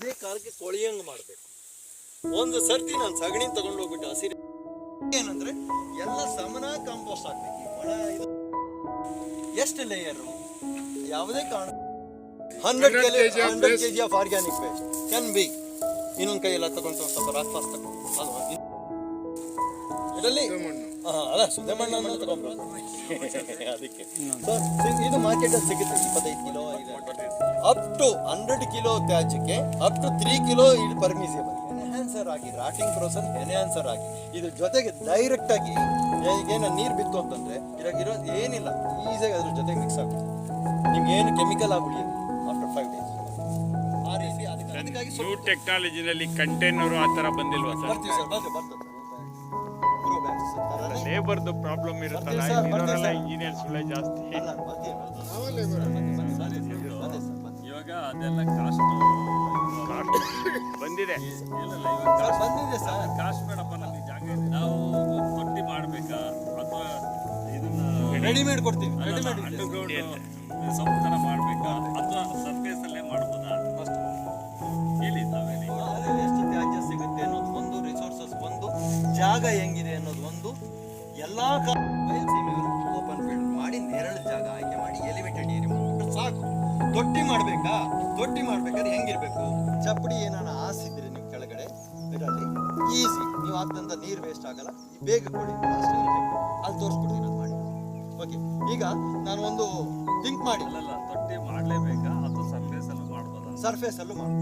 ಅದೇ ಕಾಲಕ್ಕೆ ಕೊಳೆಯಂಗೆ ಮಾಡಬೇಕು. ಒಂದು ಸರ್ತಿ ನಾನು ಸಗಣಿ ತಗೊಂಡು ಹೋಗ್ಬಿಟ್ಟು ಹಸಿರು ಏನಂದ್ರೆ ಎಲ್ಲ ಸಮನಾಗಿ ಕಾಂಪೋಸ್ಟ್ ಆಗ್ಬೇಕು. ಒಣ ಇದು ಎಷ್ಟು ಲೇಯರು ಯಾವುದೇ ಕಾರಣ 100 kg of organic waste can be. ಇನ್ನೊಂದು ಕೈ ಎಲ್ಲ ತಗೊಂಡು ಸ್ವಲ್ಪ ರಾಕ್ ಫಾಸ್ಟ್ ತಗೊಂಡು ಅಲ್ವಾ ಇದರಲ್ಲಿ ಅಲ್ಲ ಸುದ್ದೆ ಮಣ್ಣನ್ನು ತಗೊಂಡ್ಬರೋದು ಅದಕ್ಕೆ. ಇದು ಮಾರ್ಕೆಟಲ್ಲಿ ಸಿಗುತ್ತೆ 25 ಕಿಲೋ ಅಪ್ ಟು 100 ಕಿಲೋ ತ್ಯಾಜ್ಯಕ್ಕೆ ಅಪ್ ಟು 3 ಕಿಲೋ ಇದು ಪರ್ಮಿಸಿಬಲ್. ಎನ್ಹ್ಯಾನ್ಸರ್ ಆಗಿ ರಾಟಿಂಗ್ ಪ್ರೋಸೆಸ್ ಎನ್ಹ್ಯಾನ್ಸರ್ ಆಗಿ ಇದ್ರ ಜೊತೆಗೆ ಡೈರೆಕ್ಟ್ ಆಗಿ ಈಗೇನು ನೀರು ಬಿತ್ತು ಅಂತಂದ್ರೆ ಇರೋದು ಏನಿಲ್ಲ ಈಸಿಯಾಗಿ ಅದ್ರ ಜೊತೆಗೆ ಮಿಕ್ಸ್ ಆಗುತ್ತೆ. ನಿಮ್ಗೆ ಏನು ಕೆಮಿಕಲ್ ಆಗಿ ಉಳಿಯೋದು ಆಫ್ಟರ್ 5 days. ಆ ರೀತಿ ಅದಕ್ಕಾಗಿ ನ್ಯೂ ಟೆಕ್ನಾಲಜಿನಲ್ಲಿ ಕಂಟೈನರ್ ಆ ಥರ ಬಂದಿಲ್ವಾ ಸರ್? ಬರ್ತೀವಿ ಸರ್, ಬರ್ತದೆ. ಲೇಬರ್ದು ಪ್ರಾಬ್ಲಮ್ ಇರುತ್ತಲ್ಲ, ಇಂಜಿನಿಯರ್ಸ್ ಜಾಸ್ತಿ. ಇವಾಗ ಅದೆಲ್ಲ ಕಾಸ್ಟ್ ಬಂದಿದೆ ಸರ್. ಕಾಸ್ಟ್ ಬೇಡಪ್ಪ, ನಮಗೆ ಜಾಗ ಇದೆ. ನಾವು ತೊಟ್ಟಿ ಮಾಡಬೇಕಾ ಅಥವಾ ಇದನ್ನ ರೆಡಿಮೇಡ್ ಕೊಡ್ತೀವಿ. ಅಂಡರ್ಗ್ರೌಂಡ್ ಸಂಪೂರ್ಣ ಮಾಡಬೇಕಾ ಅಥವಾ ಸರ್ಫೇಸ್ ಅಲ್ಲೇ ಮಾಡ್ಬೋದಾ? ಹೇಳಿ ತಾವೇಳಿ. ಎಷ್ಟು ತ್ಯಾಜ್ಯ ಸಿಗುತ್ತೆ ಅನ್ನೋದು ಒಂದು, ರಿಸೋರ್ಸಸ್ ಒಂದು, ಜಾಗ ಹೆಂಗಿದೆ ಅನ್ನೋದು ಒಂದು. ಎಲ್ಲಾ ಬಯಲುಸೀಮೆಯವರು ಓಪನ್ ಫೀಲ್ಡ್ ಮಾಡಿ ನೆರಳು ಜಾಗ ಆಯ್ಕೆ ಮಾಡಿ ಎಲಿವೇಟೆಡ್ ಏರಿಯಾ ಮಾಡ್ಬಿಟ್ಟು ಸಾಕು. ತೊಟ್ಟಿ ಮಾಡ್ಬೇಕಾ? ತೊಟ್ಟಿ ಮಾಡ್ಬೇಕಾದ್ರೆ ಹೆಂಗಿರ್ಬೇಕು? ಚಪ್ಪಡಿ ಏನಾನ ಹಾಸಿದ್ರೆ ನೀವು ಕೆಳಗಡೆ ಇದರಲ್ಲಿ ಈಸಿ, ನೀವು ಹಾಕಿದಂಥ ನೀರು ವೇಸ್ಟ್ ಆಗಲ್ಲ. ಬೇಗ ಕೊಡಿ, ಅಲ್ಲಿ ತೋರಿಸ್ಕೊಡ್ತೀನಿ ಅದು ಮಾಡಿ. ಓಕೆ, ಈಗ ನಾನು ಒಂದು ಥಿಂಕ್ ಮಾಡಿ. ಅಲ್ಲಲ್ಲ, ತೊಟ್ಟಿ ಮಾಡಲೇಬೇಕಾ ಅಥವಾ ಸರ್ಫೇಸ್ ಅಲ್ಲೂ ಮಾಡ್ಬೋದಾ? ಸರ್ಫೇಸ್ ಅಲ್ಲೂ ಮಾಡಿ.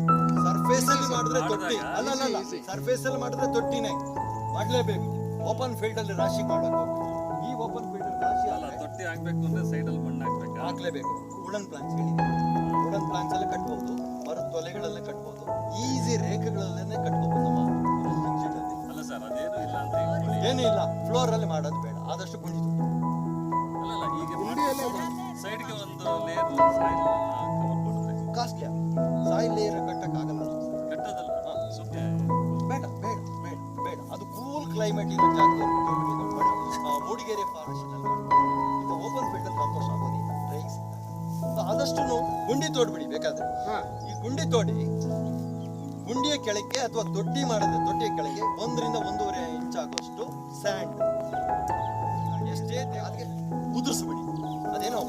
ಸರ್ಫೇಸ್ ಅಲ್ಲಿ ಮಾಡಿದ್ರೆ ತೊಟ್ಟಿ ಅಲ್ಲ, ಸರ್ಫೇಸ್ ಅಲ್ಲಿ ಮಾಡಿದ್ರೆ ತೊಟ್ಟಿನೇ ಮಾಡಲೇಬೇಕು. ಓಪನ್ ಫೀಲ್ಡ್ ಅಲ್ಲಿ ರಾಶಿ ಮಾಡಬೇಕು. ಈ ಓಪನ್ ಫೀಲ್ಡ್ ಅಲ್ಲಿ ರಾಶಿ ಅಲ್ಲ, ತೊಟ್ಟಿ ಹಾಕ್ಬೇಕು ಅಂದ್ರೆ ಸೈಡ್ ಅಲ್ಲಿ ಮಣ್ಣು ಹಾಕ್ಬೇಕಾ? ಹಾಕ್ಲೇಬೇಕು. ವುಡನ್ ಪ್ಲಾಂಟ್ಸ್ ಹೇಳಿದೆ, ವುಡನ್ ಪ್ಲಾಂಟ್ಸ್ ಅಲ್ಲಿ ಕಟ್ಬಹುದು, ಮರದ ತೊಲೆಗಳಲ್ಲೇ ಕಟ್ಬಹುದು, ಈಸಿ ರೇಖೆಗಳಲ್ಲೇ ಕಟ್ಬಹುದು. ನಮ್ಮ ಅಲ್ಲ ಸರ್, ಅದೇನು ಇಲ್ಲ ಅಂದ್ರೆ ಏನೂ ಇಲ್ಲ. ಫ್ಲೋರ್ ಅಲ್ಲಿ ಮಾಡೋದು ಬೇಡ, ಆದಷ್ಟು ಗುಂಡಿ ತೊಟ್ಟಿ. ಅಲ್ಲಲ್ಲ, ಈಗ ಸೈಡ್ಗೆ ಒಂದು ಲೇಯರ್ ಸಾಯಿಲ್ ಕವರ್ ಮಾಡಿದ್ರೆ ಕಾಸ್ಟ್ಲಿ. ಸಾಯಿಲ್ ಲೇಯರ್ ಕಟ್ಟಕ್ಕಾಗಲ್ಲ, ಕಟ್ಟೋದಲ್ಲ ಸುಮ್ಮನೆ. ಬೇಡ ಬೇಡ ಬೇಡ ಬೇಡ. ಅದು ಕೂಲ್ ಕ್ಲೈಮೇಟ್ ಇರೋ ಜಾಗದಲ್ಲಿ ಮೂಡಿಗೆರೆ ಫಾರೆಸ್ಟ್ ಅಲ್ಲಿ ಇದು ಓಪನ್ ಫೀಲ್ಡ್ ಅಲ್ಲಿ ಕಾಂಪೋಸ್ಟ್ ಆಗೋದಿಲ್ಲ. ಡ್ರೈಯಿಂಗ್ ಸಿಗ್ತದೆ. ಆದಷ್ಟು ಗುಂಡಿ ತೋಡ್ಬಿಡಿ. ಬೇಕಾದ್ರೆ ಈ ಗುಂಡಿ ತೋಡಿ ಗುಂಡಿಯ ಕೆಳಗೆ ಅಥವಾ ತೊಟ್ಟಿ ಮಾಡಿದ್ರೆ ತೊಟ್ಟಿಯ ಕೆಳಗೆ 1 ರಿಂದ 1.5 ಇಂಚ್ ಆಗುವಷ್ಟು ಸ್ಯಾಂಡ್ ಎಷ್ಟೇ ಅದಕ್ಕೆ ಕುದಿಸ್ಬಿಡಿ. ಅದೇನೋ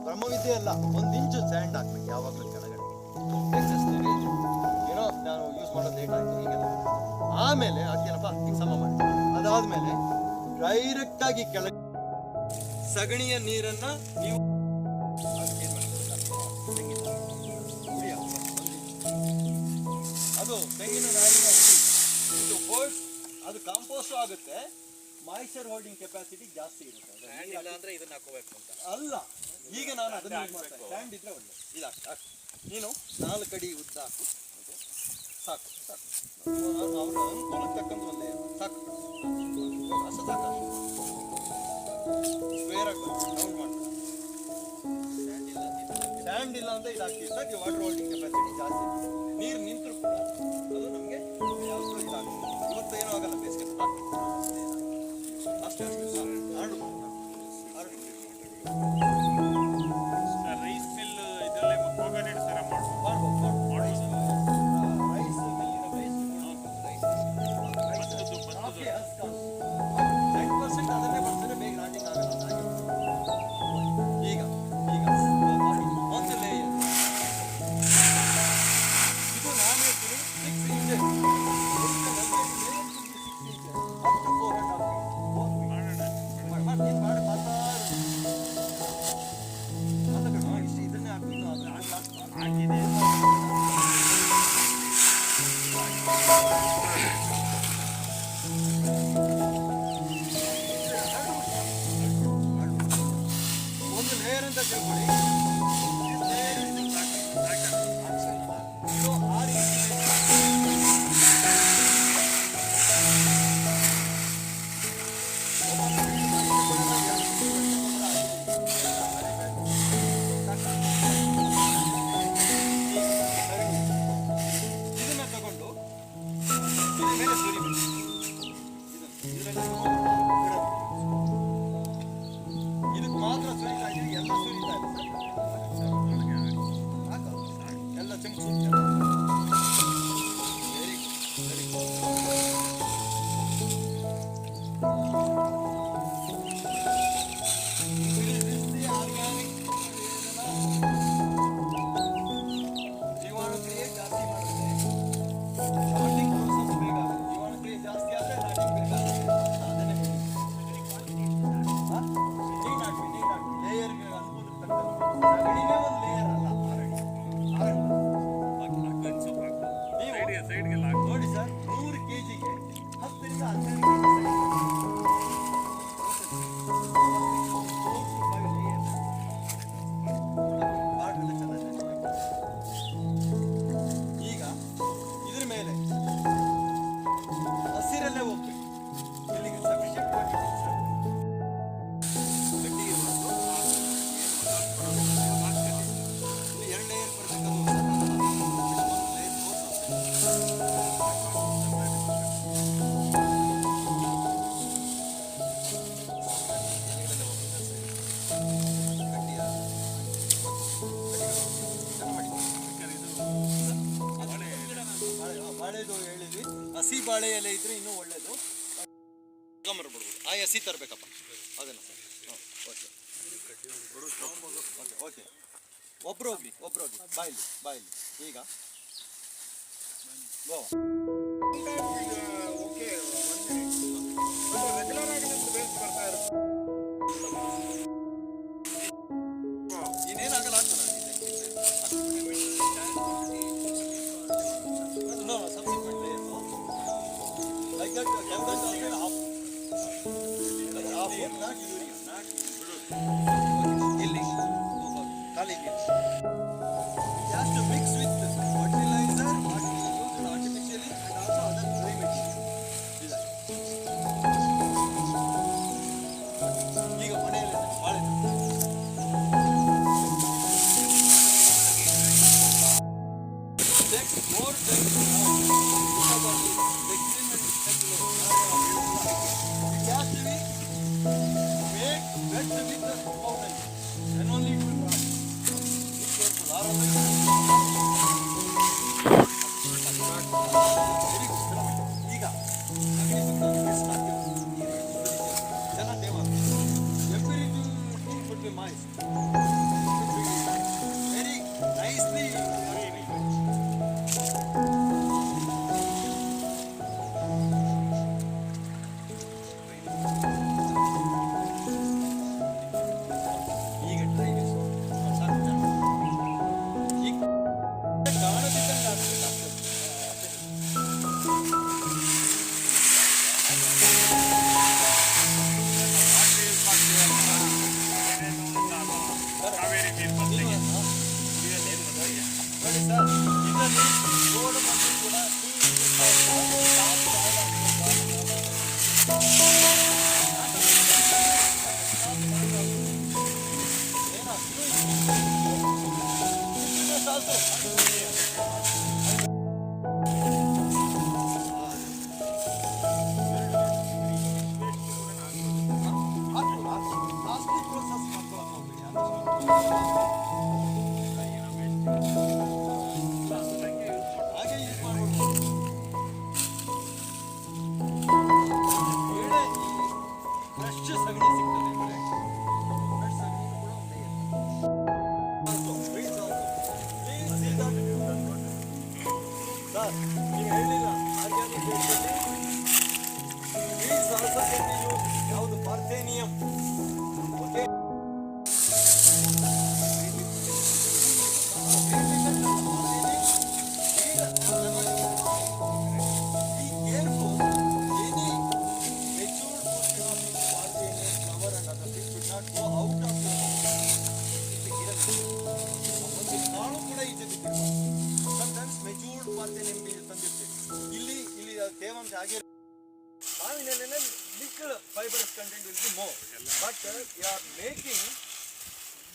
ಬ್ರಹ್ಮವಿದ್ಯೆ ಅಲ್ಲ, 1 ಇಂಚು ಸ್ಯಾಂಡ್ ಹಾಕ್ಬೇಕು ಯಾವಾಗಲೂ ಕೆಳಗಡೆ. ಏನೋ ನಾನು ಯೂಸ್ ಮಾಡೋದು ಲೇಟ್ ಆಯ್ತು ಈಗ. ಆಮೇಲೆ ಹಾಕ್ತೀನಪ್ಪ, ಈಗ ಸಮ ಮಾಡಿ. ಅದಾದ್ಮೇಲೆ ಡೈರೆಕ್ಟ್ ಆಗಿ ಕೆಳಗೆ ಸಗಣಿಯ ನೀರನ್ನ ನೀವು ಅದು ತೆಂಗಿನ ನಾರಿನ ಇದು ಹೋಲ್ಡ್, ಅದು ಕಾಂಪೋಸ್ಟ್ ಆಗುತ್ತೆ. ಮಾಯಿಶ್ಚರ್ ಹೋಲ್ಡಿಂಗ್ ಕೆಪಾಸಿಟಿ ಜಾಸ್ತಿ ಇರುತ್ತೆ. ಅಂದ್ರೆ ಇದನ್ನ ಹಾಕೋಬೇಕು ಅಂತ ಅಲ್ಲ, ಈಗ ನಾನು ಅದನ್ನ ಯೂಸ್ ಮಾಡ್ತೇನೆ. ಸ್ಟ್ಯಾಂಡ್ ಇದ್ರೆ ಒಳ್ಳೆ ಇದಾಕ. ನೀನು 4 ಅಡಿ ಉದ್ದ ಹಾಕು, ಸಾಕು ಸಾಕು. ಅವ್ರ ಅನುಕೂಲಕ್ಕೆ ತಕ್ಕಂತ ಒಂದೇ ಸಾಕು, ಅಷ್ಟು ಸಾಕು. ಸ್ಕ್ವೇರ್ ಆಗಿ ರೌಂಡ್ ಮಾಡ್ತಾರೆ. ಸ್ಟ್ಯಾಂಡ್ ಇಲ್ಲ ಅಂತ ಇದಾಗ್ತಿದೆ. ವಾಟರ್ ಹೋಲ್ಡಿಂಗ್ ಕೆಪಾಸಿಟಿ ಜಾಸ್ತಿ. ನೀರು ನಿಂತರೂ ಕೂಡ ಅದು ನಮಗೆ ಯಾವುದು ಇದಾಗುತ್ತೆ. ಇವತ್ತು ಏನೂ ಆಗಲ್ಲ, ಬೇಸಿಗೆ ಅಷ್ಟೇ ಅಷ್ಟು ಹಾಡು ರೈಸ್ ಮಿಲ್ ಇದರಲ್ಲೇ ಕೋಕೋನಟ್ ಥರ ಮಾಡ್ಬೋದು. ಒಂದು ಲೇಯರ್ ಅಂತ ತಿಳ್ಕೊಳ್ಳಿ. ಸಗಣಿನೇ ಒಂದು ಲೇಯರ್ ಅಲ್ಲ, ಆಗಲ್ಲ. ನೀವು ಸೈಡ್ಗೆಲ್ಲ ನೋಡಿ ಸರ್, 100 kgಗೆ 10 ರಿಂದ 12 kg ಈಗ ಇದ್ರ ಮೇಲೆ ಹಸಿರಲ್ಲೇ ಹೋಗ್ಬೇಕು. ಇಲ್ಲಿಗೆ ಸಫಿಷಿಯಂಟ್ ಕ್ವಾಂಟಿಟಿ ಗಟ್ಟಿ ಇರಬಾರ್ದು. ಇಲ್ಲಿ 2 ಲೇಯರ್ ಬರಬೇಕು. ಬಾಳೆದು ಹೇಳಿದ್ವಿ, ಹಸಿ ಬಾಳೆ ಎಲೆ ಇದ್ರೆ ಇನ್ನೂ ಒಳ್ಳೇದು. ತಗೊಂಬರ್ಬಿಡ್ಬೋದು. ಆ ಹಸಿ ತರಬೇಕಪ್ಪ ಅದನ್ನು ಸರ್. ಓಕೆ ಓಕೆ, ಒಬ್ರು ಹೋಗಿ ಬಾಯಿಲಿ ಈಗ ಗೋ. ರೆಗ್ಯುಲರ್ ಆಗಿ ನಮ್ದು ವೇಸ್ಟ್ ಬರ್ತಾ ಇರುತ್ತೆ. ಇನ್ನೇನಾಗಲ್ಲ ಆಗ್ತದೆ. No, subsequent layer, no? Like that, chemicals are made half, not urea, not ಇಲ್ಲಿ ಖಾಲಿ ನೀರು. It has to mix with fertilizer, what we use artificially, and also other dry material. ಈಗ ಮನೆಯಲ್ಲಿ ಬಾಳೆ takes more time to it has to be made wet with the powder, then only it will rot. Be careful, or otherwise very good. ಈಗ ಚೆನ್ನಾಗಿ ತೇವ. Everything should be moist. Very nicely. ಈಗ try this. ಈಗ ಕಾಣದಿದ್ದಂಗೆ ಆಗ್ತದೆ. ಕಾವೇರಿ ನೀರು ಬದಲಿಗೆ ನೋಡಿ sir, ಇದರಲ್ಲಿ ಗೋಡು ಮಣ್ಣು ಕೂಡ ಹಾಗೆ ಯೂಸ್ ಮಾಡ್ಬೋದು. ಫ್ರೆಶ್ ಸಗಣಿ ಸಿಗ್ತದೆ ಕಡೆ. ಫ್ರೆಶ್ ಸಗಣಿ ಕೂಡ ಒಂದೇ ಸರ್, ನೀವು ಹೇಳಿಲ್ಲ ಆರ್ಗ್ಯಾನಿಕ್ ಯಾವುದು ಪಾರ್ಥೇನಿಯಂ. ಓಕೆ, ತೇವಾಂಶ ಆಗಿ ಮಾವಿನೆಲೆಯಲ್ಲಿ liquid fibres content will be more, but you are making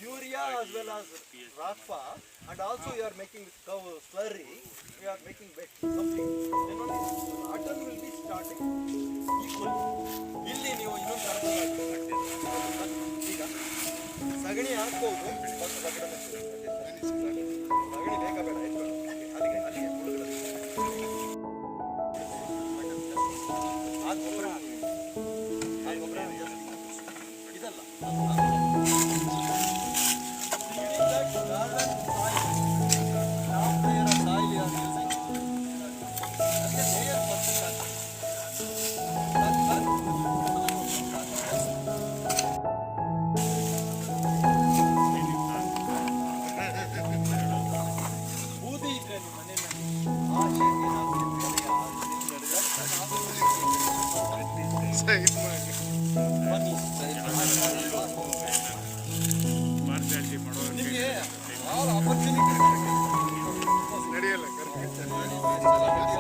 urea as well as rakpa, and also you are making cow slurry, you are making wet something, then only water will be starting equal. ಇಲ್ಲಿ ನೀವು ಇನ್ನೊಂದು ಈಗ ಸಗಣಿ ಹಾಕ್ಬೋದು, ಮತ್ತು ಸಗಣಿ ಬೇಕಾ ಬೇಡ ಅಲ್ಲಿಗೆ ಆ ಗೊಬ್ಬರ ಇದಲ್ಲ garden soil, top layer of soil you are using, and the layer percent. All opportunities are there. ನಡೆಯಲ್ಲ ಕರೆಕ್ಟ್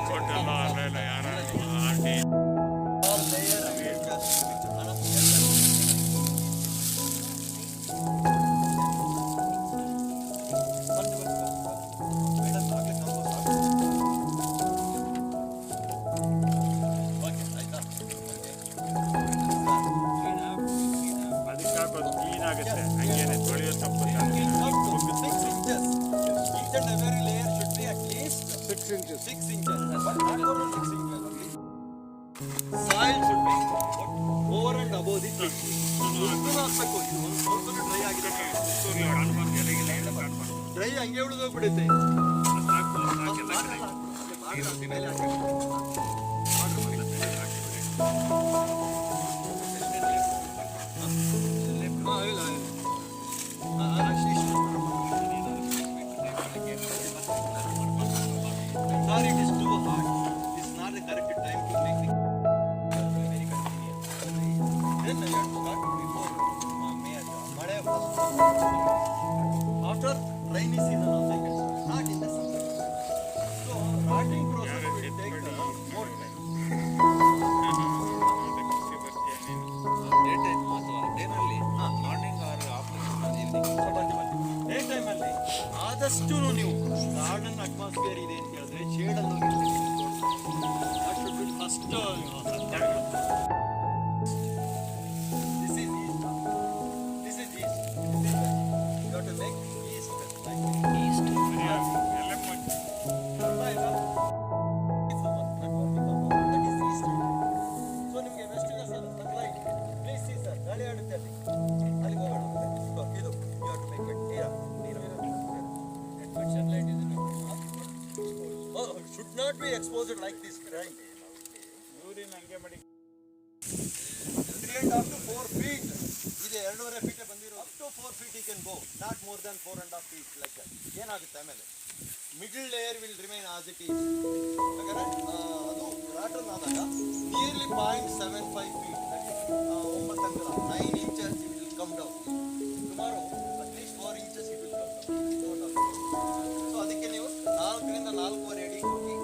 ಕೊಟ್ಟಲ್ಲ ಅಲ್ಲೆಲ್ಲ ಯಾರು ಆಂಟಿ All layer and ಅದಕ್ಕೆ ಹಾಕೋದು ಕ್ಲೀನ್ ಆಗುತ್ತೆ ಹಂಗೇನೆ ತೊಳೆಯೋ ತಪ್ಪು Up to 6 inches. Each and every layer should be at least 6 inches 6 inches. But not more than 6 inches. Soil should be over and above the plant. ಉಪ್ಪು ಹಾಕ್ಬೇಕು. ಇದು ಒಂದು ಸ್ವಲ್ಪ ಡ್ರೈ ಆಗಿದೆ. ಕಾಣ್ಬಾರ್ದು ಎಲೆಗಿಲ್ಲ ಎಲ್ಲ ಕಾಣ್ಬಾರ್ದು ಡ್ರೈ ಹಂಗೆ ಉಳಿದೋಗ್ಬಿಡುತ್ತೆ. ಅದು ಹಾಕ್ಬೋದು ಹಾಕಿಲ್ಲ ಕಡೆ ಮೇಲೆ ಹಾಕ್ಬೇಕು. ಹಾ, ಇಲ್ಲ, ಇಲ್ಲ. ಅಷ್ಟೇ. Sorry, it is too hard. This is not the correct time to make it very convenient. Then you have to start before May. Made first. After rainy season also you can start. Not in the summer. So rotting process will take more time. Day ಟೈಮಲ್ಲಿ ಆದಷ್ಟು ನೀವು garden atmosphere ಇದೆ ಅಂತ ಹೇಳಿದ್ರೆ ಶೇಡಲ್ಲಿ first this is east you have to make east ಎಲ್ಲ so ನಿಮಗೆ west sunlight please see sir ಗಾಳಿ ಆಡುತ್ತೆ ಅಲ್ಲಿ ಹೋಗೋಣ ಇದು you have to make it ನೀರು sunlight is should not be exposed like this, right? Urine ಹಂಗೆ ಮಾಡಿ 3.5 to 4 feet. ಇದೆ 2.5 feet ಬಂದಿರೋ up to 4 feet you can go, not more than 4.5 feet like that. ಏನಾಗುತ್ತೆ ಆಮೇಲೆ middle layer will remain as it is. ಯಾಕಂದ್ರೆ ಅದು rotten ಆದಾಗ nearly 0.75 feet, 9 inches it will come down. Tomorrow at least 4 inches it will come down. So ಅದಕ್ಕೆ ನೀವು 4ರಿಂದ 4.5 ಅಡಿ ಹೋಗಿ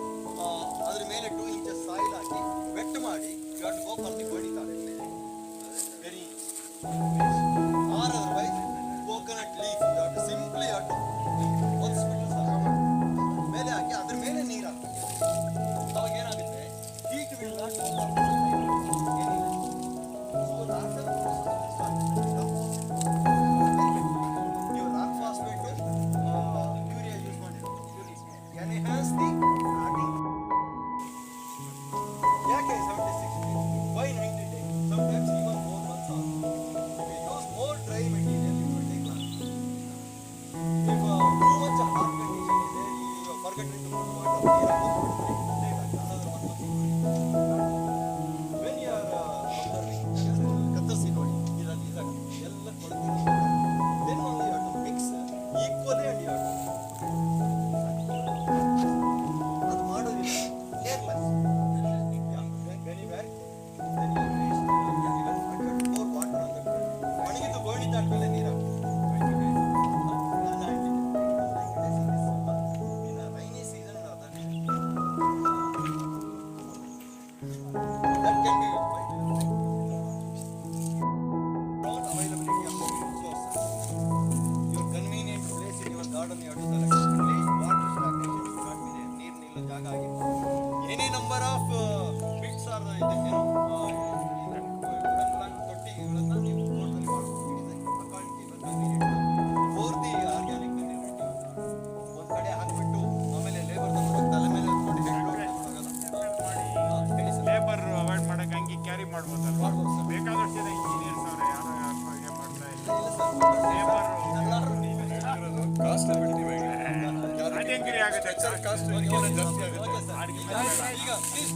ಅದ್ರ ಮೇಲೆ 2 inches ಸಾಯಿಲ್ ಹಾಕಿ ವೆಟ್ ಮಾಡಿ you have to go for the body garden very or otherwise coconut leaf you have to simply have to ಒರೆಸ್ಬಿಟ್ಟು ಮೇಲೆ ಹಾಕಿ ಅದ್ರ ಮೇಲೆ ನೀರು ಹಾಕಿ ಅವಾಗ ಏನಾಗುತ್ತೆ ಹೀಟ್ ವಿಲ್ ನಾಟ್ ನೀವು ರಾಕ್ ಫಾಸ್ಫೇಟ್ ಯೂರಿಯಾ ಯೂಸ್ ಮಾಡಿರ್ಬೋದು ಕ್ಯಾನ್ ಎನ್ಹಾನ್ಸ್ ದಿ ರಾಟಿಂಗ್. ಯಾಕೆ 76 why 90 days? Sometimes even 4 months also. If you use more dry material, it will take long. If too much hard condition is there, you forget to put water. Another 1 month. When you are observing, ಕತ್ತರಿಸಿ ನೋಡಿ ಇದರಲ್ಲಿ ಎಲ್ಲ ಕೊಡ್ತೀನಿ. Then only you have to mix equally and you have to ಅದು ಮಾಡೋದಿಲ್ಲ careless. When you back, then you reach pour water on the ground. ಒಣಗಿದ್ದು ಗೋಣಿದ್ದಾದ್ಮೇಲೆ ನೀರು ಹಾಕು. In a rainy season, that can be used by broad availability of sources. Your convenient place in your garden you have to select. Please water stagnation should not be there. ನೀರು ನಿಲ್ಲೋ ಜಾಗ ಆಗಿದೆ. Any number of bits are ಇದಕ್ಕೆ ತೊಟ್ಟಿಗಳನ್ನ ನೀವು ತೋಟದಲ್ಲಿ ಮಾಡ್ಬೋದು. ಪೂರ್ತಿ organic ಒಂದ್ ಕಡೆ ಹಾಕ್ಬಿಟ್ಟು ಆಮೇಲೆ ಲೇಬರ್ ತಲೆ ಮೇಲೆ ನೋಡಿ ಲೇಬರ್ ಅವಾಯ್ಡ್ ಮಾಡಕ್ಕೆ ಹಂಗೆ ಕ್ಯಾರಿ ಮಾಡ್ಬೋದಲ್ಲ ಮಾಡ್ಬೋದು ಸರ್. ಬೇಕಾದಷ್ಟು ಜನ ಇಂಜಿನಿಯರ್ಸ್ ಅವ್ರೆ ಯಾರೋ ಯಾರು ಹಾಗೆ ಮಾಡ್ತಾ ಇಲ್ಲ ಲೇಬರ್ ಕಾಸ್ಟ್ ಆಗ್ಬಿಡ್ತೀವಿ ಅದೇ ಆಗುತ್ತೆ ಕಾಸ್ಟ್ ಜಾಸ್ತಿ ಆಗುತ್ತೆ ಈಗ